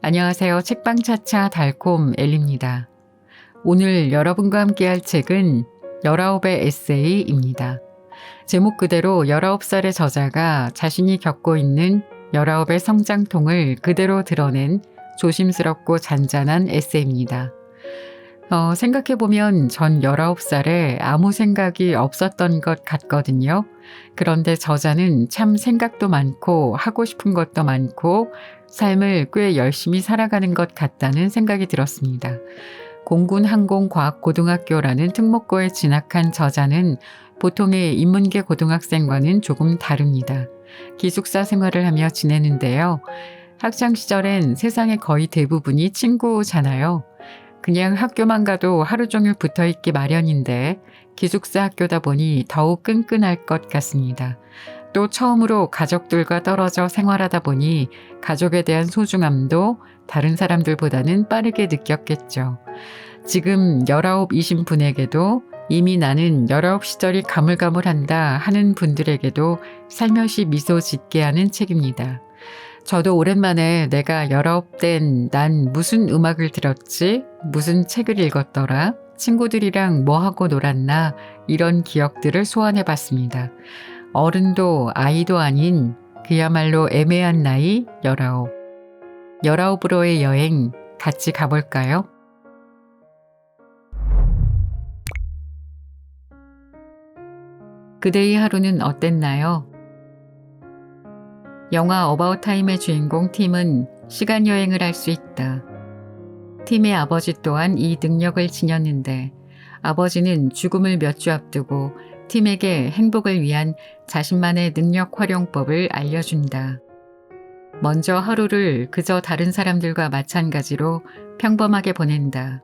안녕하세요. 책방차차 달콤 엘리입니다. 오늘 여러분과 함께할 책은 19의 에세이입니다. 제목 그대로 19살의 저자가 자신이 겪고 있는 19의 성장통을 그대로 드러낸 조심스럽고 잔잔한 에세이입니다. 생각해보면 전 19살에 아무 생각이 없었던 것 같거든요. 그런데 저자는 참 생각도 많고 하고 싶은 것도 많고 삶을 꽤 열심히 살아가는 것 같다는 생각이 들었습니다. 공군항공과학고등학교라는 특목고에 진학한 저자는 보통의 인문계 고등학생과는 조금 다릅니다. 기숙사 생활을 하며 지내는데요. 학창시절엔 세상의 거의 대부분이 친구잖아요. 그냥 학교만 가도 하루 종일 붙어있기 마련인데 기숙사 학교다 보니 더욱 끈끈할 것 같습니다. 또 처음으로 가족들과 떨어져 생활하다 보니 가족에 대한 소중함도 다른 사람들보다는 빠르게 느꼈겠죠. 지금 19, 20분에게도 이미 나는 19 시절이 가물가물한다 하는 분들에게도 살며시 미소 짓게 하는 책입니다. 저도 오랜만에 내가 19땐 난 무슨 음악을 들었지? 무슨 책을 읽었더라? 친구들이랑 뭐하고 놀았나? 이런 기억들을 소환해봤습니다. 어른도 아이도 아닌 그야말로 애매한 나이 19. 19으로의 여행 같이 가볼까요? 그대의 하루는 어땠나요? 영화 어바웃 타임의 주인공 팀은 시간 여행을 할 수 있다. 팀의 아버지 또한 이 능력을 지녔는데 아버지는 죽음을 몇 주 앞두고 팀에게 행복을 위한 자신만의 능력 활용법을 알려준다. 먼저 하루를 그저 다른 사람들과 마찬가지로 평범하게 보낸다.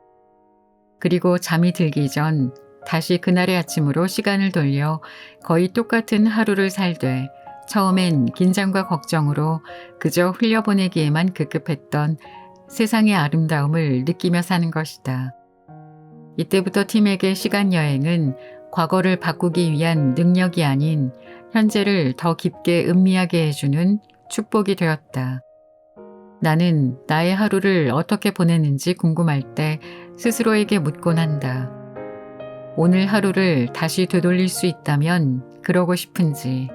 그리고 잠이 들기 전 다시 그날의 아침으로 시간을 돌려 거의 똑같은 하루를 살되 처음엔 긴장과 걱정으로 그저 흘려보내기에만 급급했던 세상의 아름다움을 느끼며 사는 것이다. 이때부터 팀에게 시간 여행은 과거를 바꾸기 위한 능력이 아닌 현재를 더 깊게 음미하게 해주는 축복이 되었다. 나는 나의 하루를 어떻게 보내는지 궁금할 때 스스로에게 묻곤 한다. 오늘 하루를 다시 되돌릴 수 있다면 그러고 싶은지.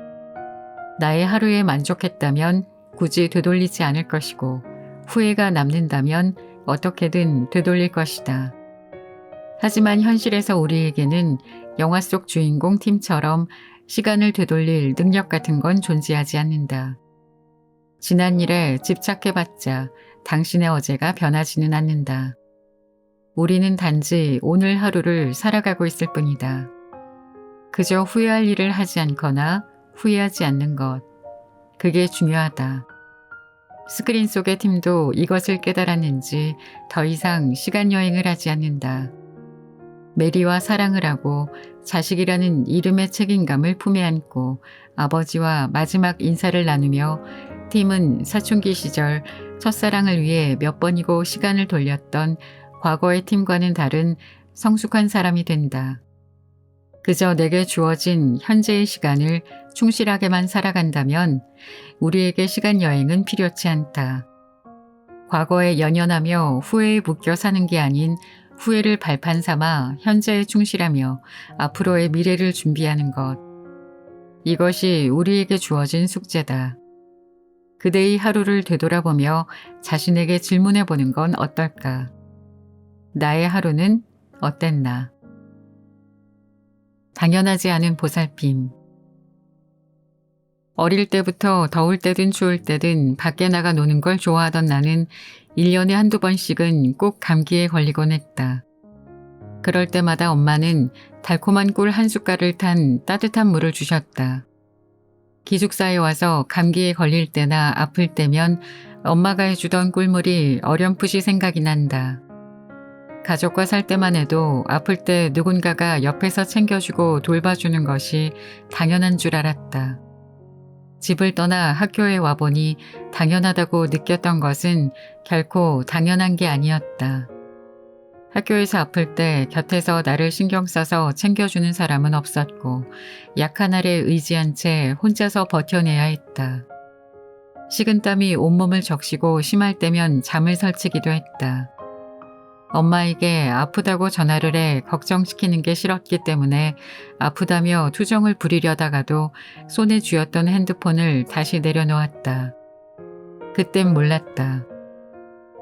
나의 하루에 만족했다면 굳이 되돌리지 않을 것이고 후회가 남는다면 어떻게든 되돌릴 것이다. 하지만 현실에서 우리에게는 영화 속 주인공 팀처럼 시간을 되돌릴 능력 같은 건 존재하지 않는다. 지난 일에 집착해봤자 당신의 어제가 변하지는 않는다. 우리는 단지 오늘 하루를 살아가고 있을 뿐이다. 그저 후회할 일을 하지 않거나 후회하지 않는 것. 그게 중요하다. 스크린 속의 팀도 이것을 깨달았는지 더 이상 시간 여행을 하지 않는다. 메리와 사랑을 하고 자식이라는 이름의 책임감을 품에 안고 아버지와 마지막 인사를 나누며 팀은 사춘기 시절 첫사랑을 위해 몇 번이고 시간을 돌렸던 과거의 팀과는 다른 성숙한 사람이 된다. 그저 내게 주어진 현재의 시간을 충실하게만 살아간다면 우리에게 시간 여행은 필요치 않다. 과거에 연연하며 후회에 묶여 사는 게 아닌 후회를 발판 삼아 현재에 충실하며 앞으로의 미래를 준비하는 것. 이것이 우리에게 주어진 숙제다. 그대의 하루를 되돌아보며 자신에게 질문해 보는 건 어떨까? 나의 하루는 어땠나? 당연하지 않은 보살핌. 어릴 때부터 더울 때든 추울 때든 밖에 나가 노는 걸 좋아하던 나는 1년에 한두 번씩은 꼭 감기에 걸리곤 했다. 그럴 때마다 엄마는 달콤한 꿀 한 숟갈을 탄 따뜻한 물을 주셨다. 기숙사에 와서 감기에 걸릴 때나 아플 때면 엄마가 해주던 꿀물이 어렴풋이 생각이 난다. 가족과 살 때만 해도 아플 때 누군가가 옆에서 챙겨주고 돌봐주는 것이 당연한 줄 알았다. 집을 떠나 학교에 와보니 당연하다고 느꼈던 것은 결코 당연한 게 아니었다. 학교에서 아플 때 곁에서 나를 신경 써서 챙겨주는 사람은 없었고 약한 아래 의지한 채 혼자서 버텨내야 했다. 식은땀이 온몸을 적시고 심할 때면 잠을 설치기도 했다. 엄마에게 아프다고 전화를 해 걱정시키는 게 싫었기 때문에 아프다며 투정을 부리려다가도 손에 쥐었던 핸드폰을 다시 내려놓았다. 그땐 몰랐다.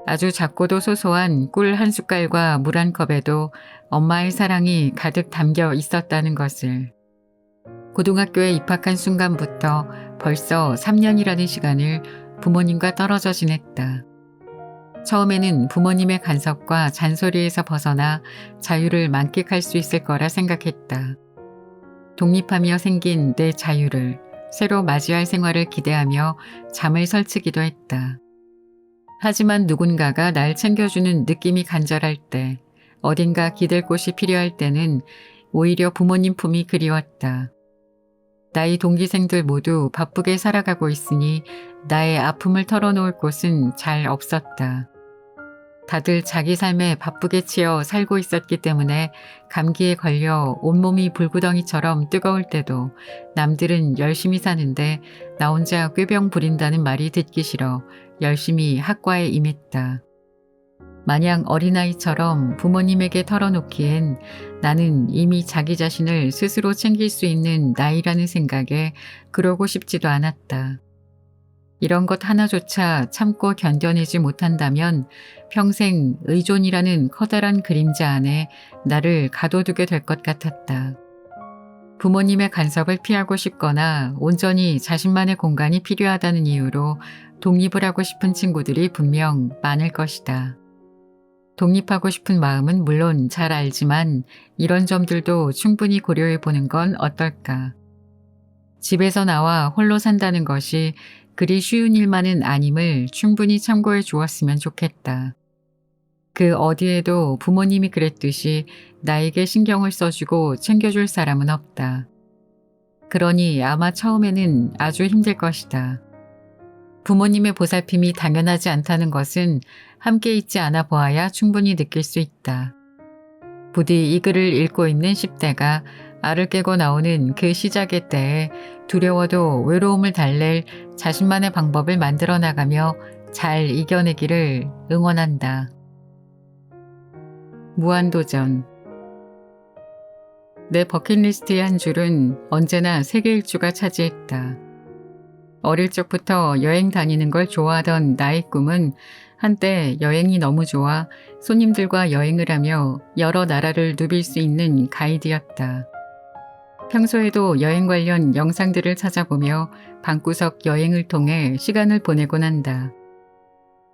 아주 작고도 소소한 꿀 한 숟갈과 물 한 컵에도 엄마의 사랑이 가득 담겨 있었다는 것을. 고등학교에 입학한 순간부터 벌써 3년이라는 시간을 부모님과 떨어져 지냈다. 처음에는 부모님의 간섭과 잔소리에서 벗어나 자유를 만끽할 수 있을 거라 생각했다. 독립하며 생긴 내 자유를, 새로 맞이할 생활을 기대하며 잠을 설치기도 했다. 하지만 누군가가 날 챙겨주는 느낌이 간절할 때, 어딘가 기댈 곳이 필요할 때는 오히려 부모님 품이 그리웠다. 나이 동기생들 모두 바쁘게 살아가고 있으니 나의 아픔을 털어놓을 곳은 잘 없었다. 다들 자기 삶에 바쁘게 치여 살고 있었기 때문에 감기에 걸려 온몸이 불구덩이처럼 뜨거울 때도 남들은 열심히 사는데 나 혼자 꾀병 부린다는 말이 듣기 싫어 열심히 학과에 임했다. 마냥 어린아이처럼 부모님에게 털어놓기엔 나는 이미 자기 자신을 스스로 챙길 수 있는 나이라는 생각에 그러고 싶지도 않았다. 이런 것 하나조차 참고 견뎌내지 못한다면 평생 의존이라는 커다란 그림자 안에 나를 가둬두게 될 것 같았다. 부모님의 간섭을 피하고 싶거나 온전히 자신만의 공간이 필요하다는 이유로 독립을 하고 싶은 친구들이 분명 많을 것이다. 독립하고 싶은 마음은 물론 잘 알지만 이런 점들도 충분히 고려해 보는 건 어떨까. 집에서 나와 홀로 산다는 것이 그리 쉬운 일만은 아님을 충분히 참고해 주었으면 좋겠다. 그 어디에도 부모님이 그랬듯이 나에게 신경을 써주고 챙겨줄 사람은 없다. 그러니 아마 처음에는 아주 힘들 것이다. 부모님의 보살핌이 당연하지 않다는 것은 함께 있지 않아 보아야 충분히 느낄 수 있다. 부디 이 글을 읽고 있는 10대가 알을 깨고 나오는 그 시작의 때에 두려워도 외로움을 달랠 자신만의 방법을 만들어 나가며 잘 이겨내기를 응원한다. 무한도전. 내 버킷리스트의 한 줄은 언제나 세계 일주가 차지했다. 어릴 적부터 여행 다니는 걸 좋아하던 나의 꿈은 한때 여행이 너무 좋아 손님들과 여행을 하며 여러 나라를 누빌 수 있는 가이드였다. 평소에도 여행 관련 영상들을 찾아보며 방구석 여행을 통해 시간을 보내곤 한다.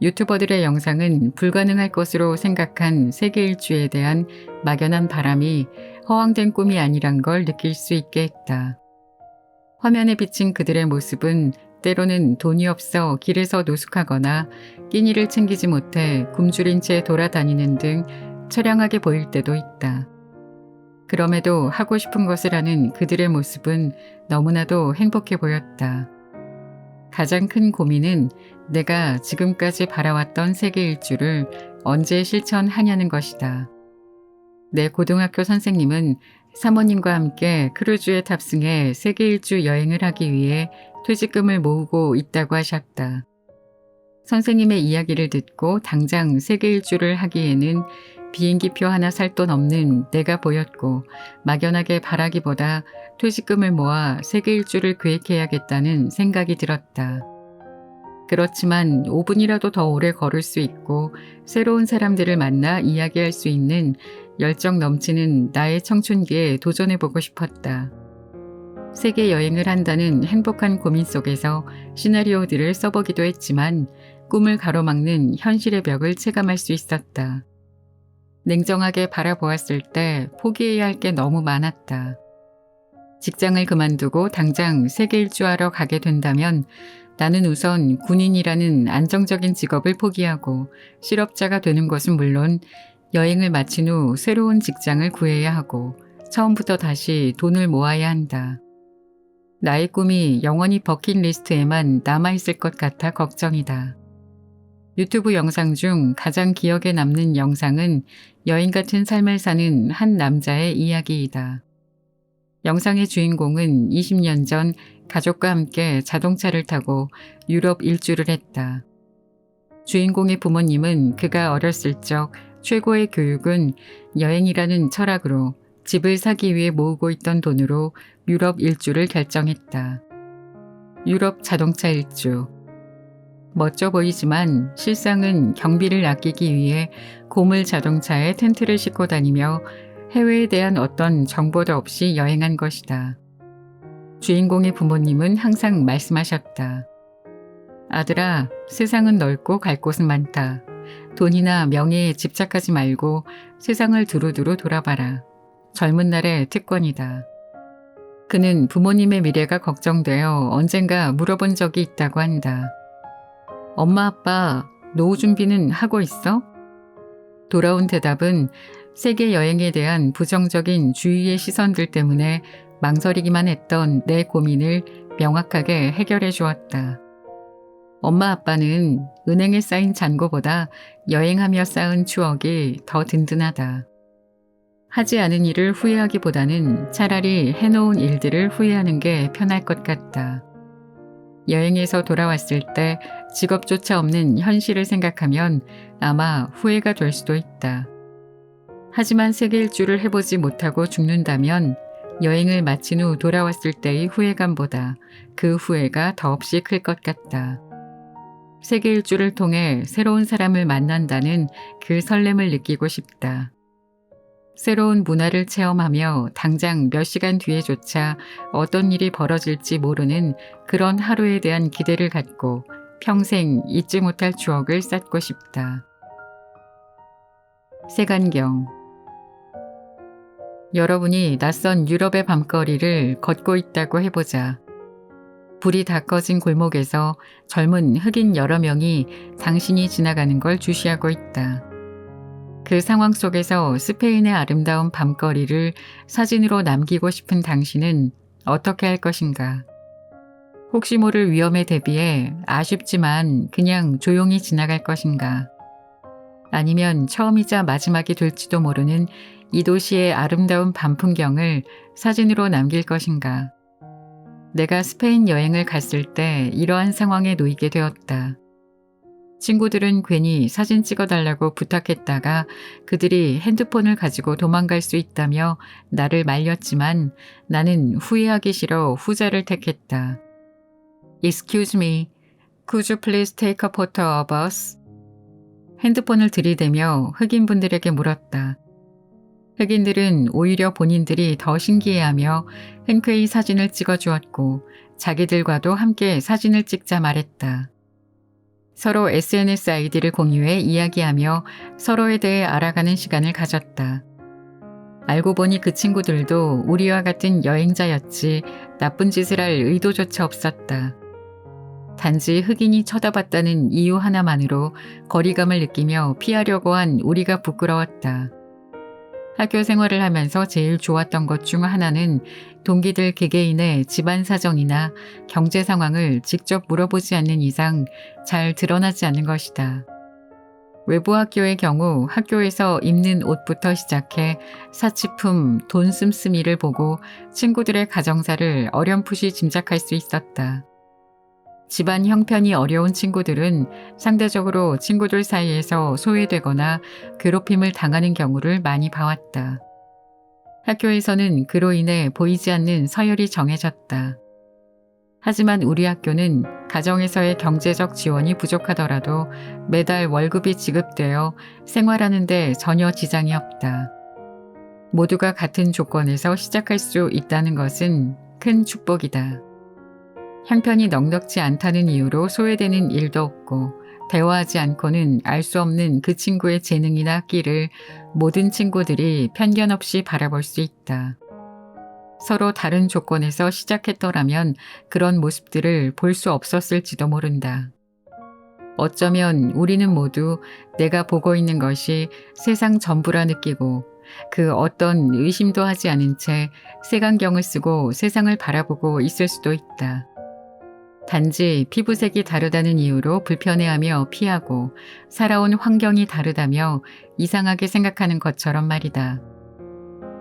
유튜버들의 영상은 불가능할 것으로 생각한 세계 일주에 대한 막연한 바람이 허황된 꿈이 아니란 걸 느낄 수 있게 했다. 화면에 비친 그들의 모습은 때로는 돈이 없어 길에서 노숙하거나 끼니를 챙기지 못해 굶주린 채 돌아다니는 등 처량하게 보일 때도 있다. 그럼에도 하고 싶은 것을 하는 그들의 모습은 너무나도 행복해 보였다. 가장 큰 고민은 내가 지금까지 바라왔던 세계 일주를 언제 실천하냐는 것이다. 내 고등학교 선생님은 사모님과 함께 크루즈에 탑승해 세계 일주 여행을 하기 위해 퇴직금을 모으고 있다고 하셨다. 선생님의 이야기를 듣고 당장 세계 일주를 하기에는 비행기표 하나 살 돈 없는 내가 보였고 막연하게 바라기보다 퇴직금을 모아 세계 일주를 계획해야겠다는 생각이 들었다. 그렇지만 5분이라도 더 오래 걸을 수 있고 새로운 사람들을 만나 이야기할 수 있는 열정 넘치는 나의 청춘기에 도전해보고 싶었다. 세계 여행을 한다는 행복한 고민 속에서 시나리오들을 써보기도 했지만 꿈을 가로막는 현실의 벽을 체감할 수 있었다. 냉정하게 바라보았을 때 포기해야 할 게 너무 많았다. 직장을 그만두고 당장 세계 일주하러 가게 된다면 나는 우선 군인이라는 안정적인 직업을 포기하고 실업자가 되는 것은 물론 여행을 마친 후 새로운 직장을 구해야 하고 처음부터 다시 돈을 모아야 한다. 나의 꿈이 영원히 버킷리스트에만 남아있을 것 같아 걱정이다. 유튜브 영상 중 가장 기억에 남는 영상은 여인 같은 삶을 사는 한 남자의 이야기이다. 영상의 주인공은 20년 전 가족과 함께 자동차를 타고 유럽 일주를 했다. 주인공의 부모님은 그가 어렸을 적 최고의 교육은 여행이라는 철학으로 집을 사기 위해 모으고 있던 돈으로 유럽 일주를 결정했다. 유럽 자동차 일주. 멋져 보이지만 실상은 경비를 아끼기 위해 고물 자동차에 텐트를 싣고 다니며 해외에 대한 어떤 정보도 없이 여행한 것이다. 주인공의 부모님은 항상 말씀하셨다. 아들아, 세상은 넓고 갈 곳은 많다. 돈이나 명예에 집착하지 말고 세상을 두루두루 돌아봐라. 젊은 날의 특권이다. 그는 부모님의 미래가 걱정되어 언젠가 물어본 적이 있다고 한다. 엄마 아빠, 노후 준비는 하고 있어? 돌아온 대답은 세계 여행에 대한 부정적인 주위의 시선들 때문에 망설이기만 했던 내 고민을 명확하게 해결해 주었다. 엄마 아빠는 은행에 쌓인 잔고보다 여행하며 쌓은 추억이 더 든든하다. 하지 않은 일을 후회하기보다는 차라리 해놓은 일들을 후회하는 게 편할 것 같다. 여행에서 돌아왔을 때 직업조차 없는 현실을 생각하면 아마 후회가 될 수도 있다. 하지만 세계 일주를 해보지 못하고 죽는다면 여행을 마친 후 돌아왔을 때의 후회감보다 그 후회가 더없이 클 것 같다. 세계 일주를 통해 새로운 사람을 만난다는 그 설렘을 느끼고 싶다. 새로운 문화를 체험하며 당장 몇 시간 뒤에조차 어떤 일이 벌어질지 모르는 그런 하루에 대한 기대를 갖고 평생 잊지 못할 추억을 쌓고 싶다. 색안경. 여러분이 낯선 유럽의 밤거리를 걷고 있다고 해보자. 불이 다 꺼진 골목에서 젊은 흑인 여러 명이 당신이 지나가는 걸 주시하고 있다. 그 상황 속에서 스페인의 아름다운 밤거리를 사진으로 남기고 싶은 당신은 어떻게 할 것인가? 혹시 모를 위험에 대비해 아쉽지만 그냥 조용히 지나갈 것인가? 아니면 처음이자 마지막이 될지도 모르는 이 도시의 아름다운 밤 풍경을 사진으로 남길 것인가? 내가 스페인 여행을 갔을 때 이러한 상황에 놓이게 되었다. 친구들은 괜히 사진 찍어달라고 부탁했다가 그들이 핸드폰을 가지고 도망갈 수 있다며 나를 말렸지만 나는 후회하기 싫어 후자를 택했다. Excuse me, could you please take a photo of us? 핸드폰을 들이대며 흑인분들에게 물었다. 흑인들은 오히려 본인들이 더 신기해하며 흔쾌히 사진을 찍어주었고 자기들과도 함께 사진을 찍자 말했다. 서로 SNS 아이디를 공유해 이야기하며 서로에 대해 알아가는 시간을 가졌다. 알고 보니 그 친구들도 우리와 같은 여행자였지 나쁜 짓을 할 의도조차 없었다. 단지 흑인이 쳐다봤다는 이유 하나만으로 거리감을 느끼며 피하려고 한 우리가 부끄러웠다. 학교 생활을 하면서 제일 좋았던 것 중 하나는 동기들 개개인의 집안 사정이나 경제 상황을 직접 물어보지 않는 이상 잘 드러나지 않는 것이다. 외부 학교의 경우 학교에서 입는 옷부터 시작해 사치품, 돈 씀씀이를 보고 친구들의 가정사를 어렴풋이 짐작할 수 있었다. 집안 형편이 어려운 친구들은 상대적으로 친구들 사이에서 소외되거나 괴롭힘을 당하는 경우를 많이 봐왔다. 학교에서는 그로 인해 보이지 않는 서열이 정해졌다. 하지만 우리 학교는 가정에서의 경제적 지원이 부족하더라도 매달 월급이 지급되어 생활하는 데 전혀 지장이 없다. 모두가 같은 조건에서 시작할 수 있다는 것은 큰 축복이다. 형편이 넉넉지 않다는 이유로 소외되는 일도 없고 대화하지 않고는 알 수 없는 그 친구의 재능이나 끼를 모든 친구들이 편견 없이 바라볼 수 있다. 서로 다른 조건에서 시작했더라면 그런 모습들을 볼 수 없었을지도 모른다. 어쩌면 우리는 모두 내가 보고 있는 것이 세상 전부라 느끼고 그 어떤 의심도 하지 않은 채 색안경을 쓰고 세상을 바라보고 있을 수도 있다. 단지 피부색이 다르다는 이유로 불편해하며 피하고 살아온 환경이 다르다며 이상하게 생각하는 것처럼 말이다.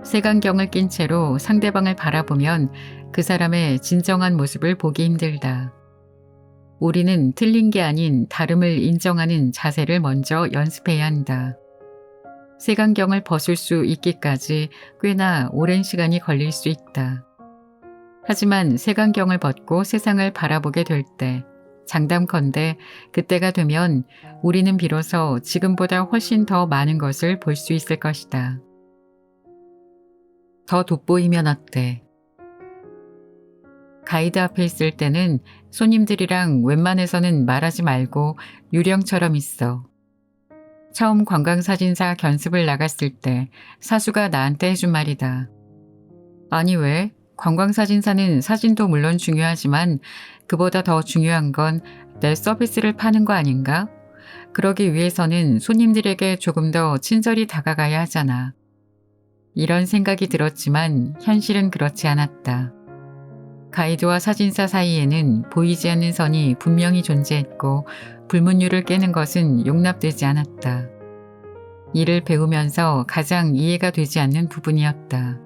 색안경을 낀 채로 상대방을 바라보면 그 사람의 진정한 모습을 보기 힘들다. 우리는 틀린 게 아닌 다름을 인정하는 자세를 먼저 연습해야 한다. 색안경을 벗을 수 있기까지 꽤나 오랜 시간이 걸릴 수 있다. 하지만 색안경을 벗고 세상을 바라보게 될 때, 장담컨대 그때가 되면 우리는 비로소 지금보다 훨씬 더 많은 것을 볼 수 있을 것이다. 더 돋보이면 어때? 가이드 앞에 있을 때는 손님들이랑 웬만해서는 말하지 말고 유령처럼 있어. 처음 관광사진사 견습을 나갔을 때 사수가 나한테 해준 말이다. 아니 왜? 관광사진사는 사진도 물론 중요하지만 그보다 더 중요한 건 내 서비스를 파는 거 아닌가? 그러기 위해서는 손님들에게 조금 더 친절히 다가가야 하잖아. 이런 생각이 들었지만 현실은 그렇지 않았다. 가이드와 사진사 사이에는 보이지 않는 선이 분명히 존재했고 불문율을 깨는 것은 용납되지 않았다. 이를 배우면서 가장 이해가 되지 않는 부분이었다.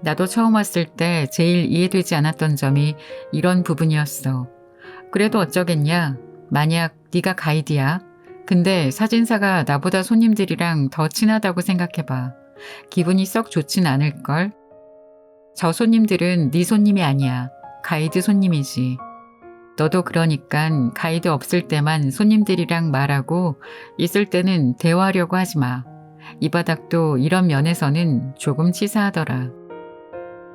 나도 처음 왔을 때 제일 이해되지 않았던 점이 이런 부분이었어. 그래도 어쩌겠냐? 만약 네가 가이드야. 근데 사진사가 나보다 손님들이랑 더 친하다고 생각해봐. 기분이 썩 좋진 않을걸? 저 손님들은 네 손님이 아니야. 가이드 손님이지. 너도 그러니깐 가이드 없을 때만 손님들이랑 말하고 있을 때는 대화하려고 하지 마. 이 바닥도 이런 면에서는 조금 치사하더라.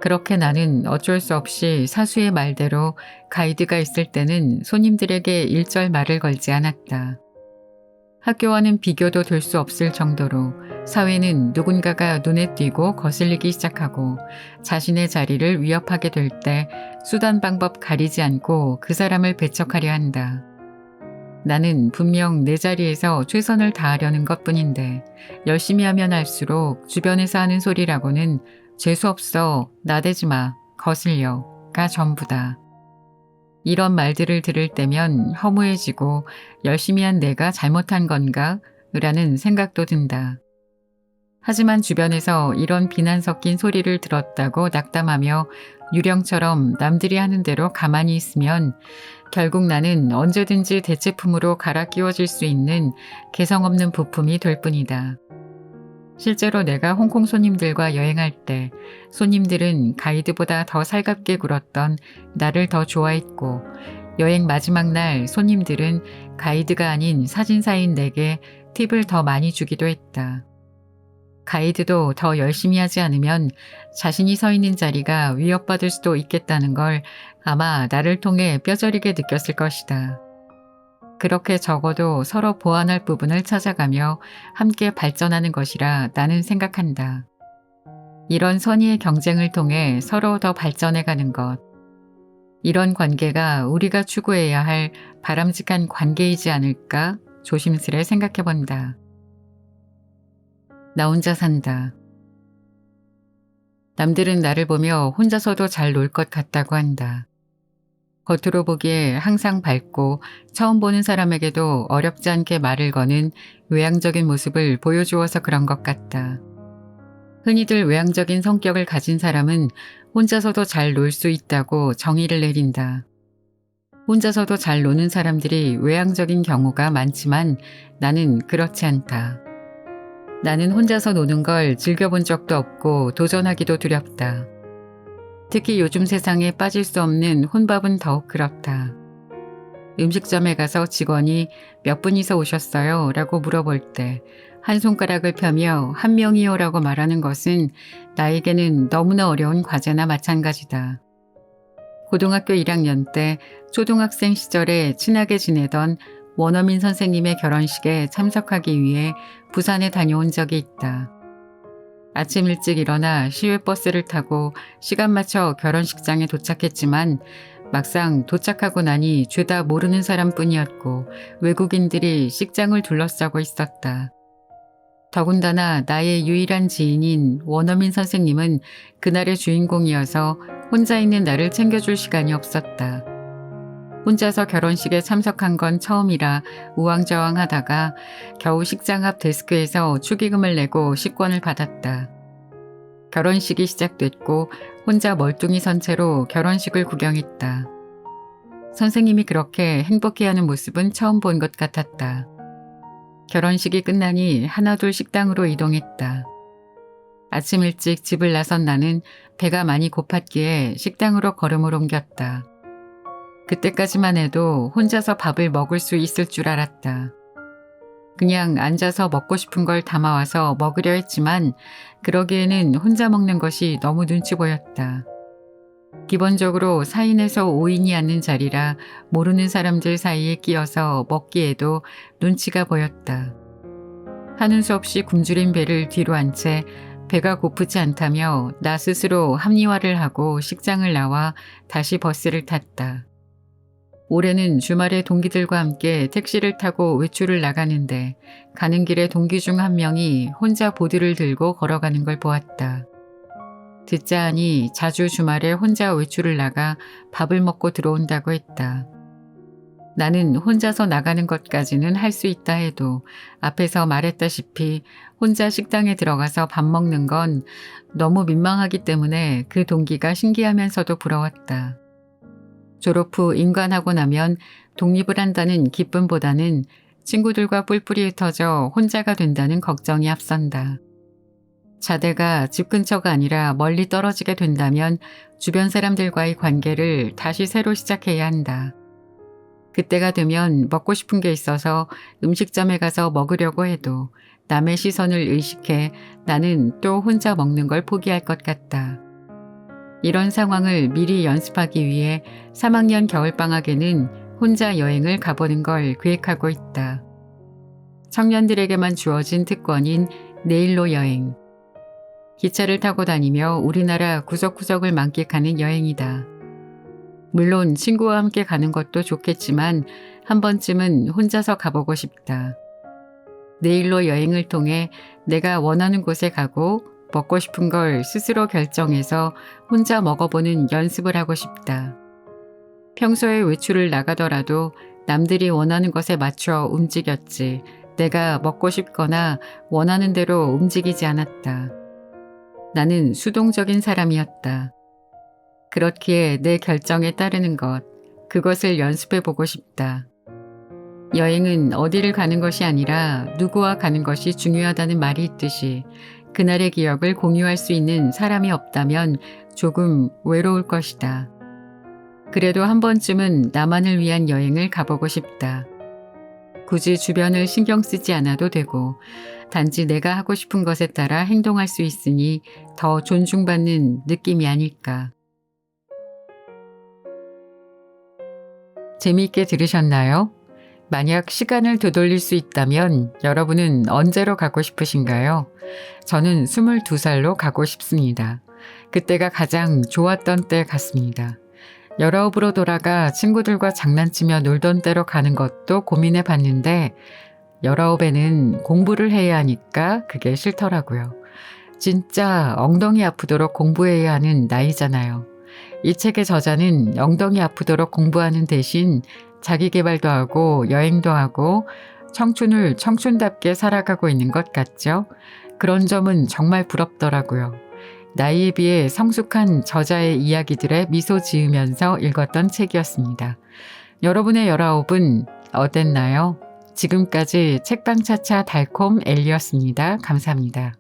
그렇게 나는 어쩔 수 없이 사수의 말대로 가이드가 있을 때는 손님들에게 일절 말을 걸지 않았다. 학교와는 비교도 될 수 없을 정도로 사회는 누군가가 눈에 띄고 거슬리기 시작하고 자신의 자리를 위협하게 될 때 수단 방법 가리지 않고 그 사람을 배척하려 한다. 나는 분명 내 자리에서 최선을 다하려는 것뿐인데 열심히 하면 할수록 주변에서 하는 소리라고는 재수없어, 나대지 마, 거슬려가 전부다. 이런 말들을 들을 때면 허무해지고 열심히 한 내가 잘못한 건가? 라는 생각도 든다. 하지만 주변에서 이런 비난 섞인 소리를 들었다고 낙담하며 유령처럼 남들이 하는 대로 가만히 있으면 결국 나는 언제든지 대체품으로 갈아 끼워질 수 있는 개성 없는 부품이 될 뿐이다. 실제로 내가 홍콩 손님들과 여행할 때 손님들은 가이드보다 더 살갑게 굴었던 나를 더 좋아했고 여행 마지막 날 손님들은 가이드가 아닌 사진사인 내게 팁을 더 많이 주기도 했다. 가이드도 더 열심히 하지 않으면 자신이 서 있는 자리가 위협받을 수도 있겠다는 걸 아마 나를 통해 뼈저리게 느꼈을 것이다. 그렇게 적어도 서로 보완할 부분을 찾아가며 함께 발전하는 것이라 나는 생각한다. 이런 선의의 경쟁을 통해 서로 더 발전해가는 것. 이런 관계가 우리가 추구해야 할 바람직한 관계이지 않을까 조심스레 생각해본다. 나 혼자 산다. 남들은 나를 보며 혼자서도 잘 놀 것 같다고 한다. 겉으로 보기에 항상 밝고 처음 보는 사람에게도 어렵지 않게 말을 거는 외향적인 모습을 보여주어서 그런 것 같다. 흔히들 외향적인 성격을 가진 사람은 혼자서도 잘 놀 수 있다고 정의를 내린다. 혼자서도 잘 노는 사람들이 외향적인 경우가 많지만 나는 그렇지 않다. 나는 혼자서 노는 걸 즐겨본 적도 없고 도전하기도 두렵다. 특히 요즘 세상에 빠질 수 없는 혼밥은 더욱 그렇다. 음식점에 가서 직원이 몇 분이서 오셨어요? 라고 물어볼 때 한 손가락을 펴며 한 명이요 라고 말하는 것은 나에게는 너무나 어려운 과제나 마찬가지다. 고등학교 1학년 때 초등학생 시절에 친하게 지내던 원어민 선생님의 결혼식에 참석하기 위해 부산에 다녀온 적이 있다. 아침 일찍 일어나 시외버스를 타고 시간 맞춰 결혼식장에 도착했지만 막상 도착하고 나니 죄다 모르는 사람뿐이었고 외국인들이 식장을 둘러싸고 있었다. 더군다나 나의 유일한 지인인 원어민 선생님은 그날의 주인공이어서 혼자 있는 나를 챙겨줄 시간이 없었다. 혼자서 결혼식에 참석한 건 처음이라 우왕좌왕하다가 겨우 식장 앞 데스크에서 축의금을 내고 식권을 받았다. 결혼식이 시작됐고 혼자 멀뚱히 선 채로 결혼식을 구경했다. 선생님이 그렇게 행복해하는 모습은 처음 본 것 같았다. 결혼식이 끝나니 하나둘 식당으로 이동했다. 아침 일찍 집을 나선 나는 배가 많이 고팠기에 식당으로 걸음을 옮겼다. 그때까지만 해도 혼자서 밥을 먹을 수 있을 줄 알았다. 그냥 앉아서 먹고 싶은 걸 담아와서 먹으려 했지만 그러기에는 혼자 먹는 것이 너무 눈치 보였다. 기본적으로 4인에서 5인이 앉는 자리라 모르는 사람들 사이에 끼어서 먹기에도 눈치가 보였다. 하는 수 없이 굶주린 배를 뒤로 한 채 배가 고프지 않다며 나 스스로 합리화를 하고 식장을 나와 다시 버스를 탔다. 올해는 주말에 동기들과 함께 택시를 타고 외출을 나가는데 가는 길에 동기 중 한 명이 혼자 보드를 들고 걸어가는 걸 보았다. 듣자 하니 자주 주말에 혼자 외출을 나가 밥을 먹고 들어온다고 했다. 나는 혼자서 나가는 것까지는 할 수 있다 해도 앞에서 말했다시피 혼자 식당에 들어가서 밥 먹는 건 너무 민망하기 때문에 그 동기가 신기하면서도 부러웠다. 졸업 후 인관하고 나면 독립을 한다는 기쁨보다는 친구들과 뿔뿔이 흩어져 혼자가 된다는 걱정이 앞선다. 자대가 집 근처가 아니라 멀리 떨어지게 된다면 주변 사람들과의 관계를 다시 새로 시작해야 한다. 그때가 되면 먹고 싶은 게 있어서 음식점에 가서 먹으려고 해도 남의 시선을 의식해 나는 또 혼자 먹는 걸 포기할 것 같다. 이런 상황을 미리 연습하기 위해 3학년 겨울방학에는 혼자 여행을 가보는 걸 계획하고 있다. 청년들에게만 주어진 특권인 내일로 여행. 기차를 타고 다니며 우리나라 구석구석을 만끽하는 여행이다. 물론 친구와 함께 가는 것도 좋겠지만 한 번쯤은 혼자서 가보고 싶다. 내일로 여행을 통해 내가 원하는 곳에 가고 먹고 싶은 걸 스스로 결정해서 혼자 먹어보는 연습을 하고 싶다. 평소에 외출을 나가더라도 남들이 원하는 것에 맞춰 움직였지 내가 먹고 싶거나 원하는 대로 움직이지 않았다. 나는 수동적인 사람이었다. 그렇기에 내 결정에 따르는 것, 그것을 연습해보고 싶다. 여행은 어디를 가는 것이 아니라 누구와 가는 것이 중요하다는 말이 있듯이 그날의 기억을 공유할 수 있는 사람이 없다면 조금 외로울 것이다. 그래도 한 번쯤은 나만을 위한 여행을 가보고 싶다. 굳이 주변을 신경 쓰지 않아도 되고 단지 내가 하고 싶은 것에 따라 행동할 수 있으니 더 존중받는 느낌이 아닐까. 재미있게 들으셨나요? 만약 시간을 되돌릴 수 있다면 여러분은 언제로 가고 싶으신가요? 저는 22살로 가고 싶습니다. 그때가 가장 좋았던 때 같습니다. 19으로 돌아가 친구들과 장난치며 놀던 때로 가는 것도 고민해 봤는데 19에는 공부를 해야 하니까 그게 싫더라고요. 진짜 엉덩이 아프도록 공부해야 하는 나이잖아요. 이 책의 저자는 엉덩이 아프도록 공부하는 대신 자기 개발도 하고 여행도 하고 청춘을 청춘답게 살아가고 있는 것 같죠? 그런 점은 정말 부럽더라고요. 나이에 비해 성숙한 저자의 이야기들에 미소 지으면서 읽었던 책이었습니다. 여러분의 19은 어땠나요? 지금까지 책방차차 달콤 엘리였습니다. 감사합니다.